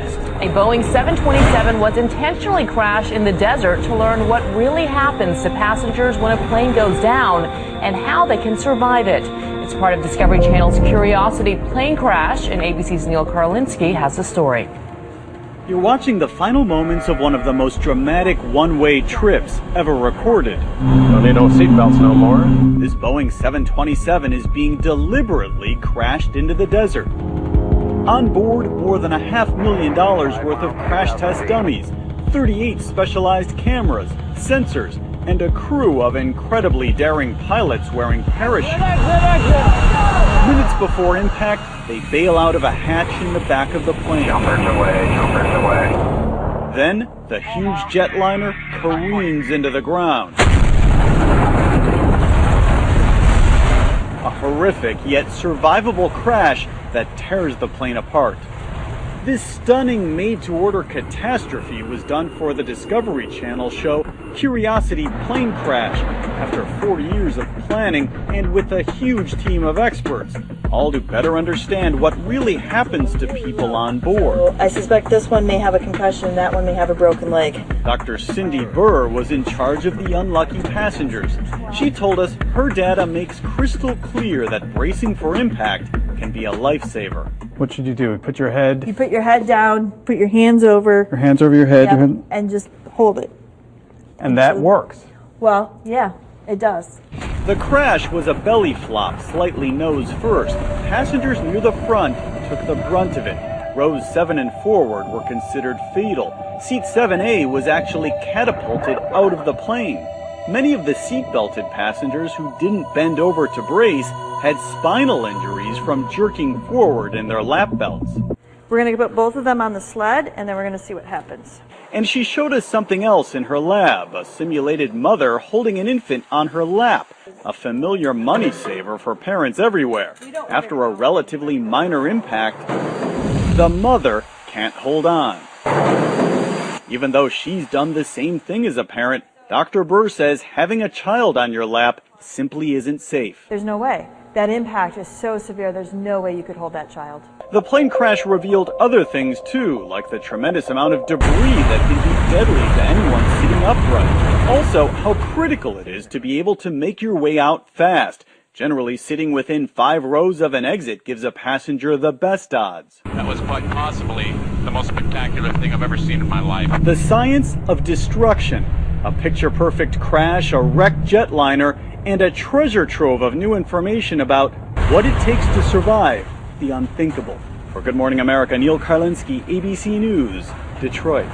A Boeing 727 was intentionally crashed in the desert to learn what really happens to passengers when a plane goes down and how they can survive it. It's part of Discovery Channel's Curiosity plane crash, and ABC's Neil Karlinski has the story. You're watching the final moments of one of the most dramatic one-way trips ever recorded. Don't need no seatbelts no more. This Boeing 727 is being deliberately crashed into the desert. On board, more than $500,000 worth of crash test dummies, 38 specialized cameras, sensors, and a crew of incredibly daring pilots wearing parachutes. Minutes before impact, they bail out of a hatch in the back of the plane. Jumpers away, jumpers away. Then, the huge jetliner careens into the ground. A horrific yet survivable crash that tears the plane apart. This stunning made-to-order catastrophe was done for the Discovery Channel show Curiosity Plane Crash after 4 years of planning and with a huge team of experts, all to better understand what really happens to people on board. I suspect this one may have a concussion, that one may have a broken leg. Dr. Cindy Burr was in charge of the unlucky passengers. She told us her data makes crystal clear that bracing for impact can be a lifesaver. What should you do? Put your head... You put your head down, put your hands over... Your hands over your head. Yep, your head. and just hold it. And that works. Well, yeah, it does. The crash was a belly flop, slightly nose first. Passengers near the front took the brunt of it. Rows 7 and forward were considered fatal. Seat 7A was actually catapulted out of the plane. Many of the seat-belted passengers who didn't bend over to brace had spinal injuries from jerking forward in their lap belts. We're going to put both of them on the sled, and then we're going to see what happens. And she showed us something else in her lab, a simulated mother holding an infant on her lap, a familiar money saver for parents everywhere. After a relatively minor impact, the mother can't hold on. Even though she's done the same thing as a parent, Dr. Burr says having a child on your lap simply isn't safe. There's no way. That impact is so severe, there's no way you could hold that child. The plane crash revealed other things too, like the tremendous amount of debris that can be deadly to anyone sitting upright. Also, how critical it is to be able to make your way out fast. Generally, sitting within 5 rows of an exit gives a passenger the best odds. That was quite possibly the most spectacular thing I've ever seen in my life. The science of destruction. A picture-perfect crash, a wrecked jetliner, and a treasure trove of new information about what it takes to survive the unthinkable. For Good Morning America, Neil Karlinski, ABC News, Detroit.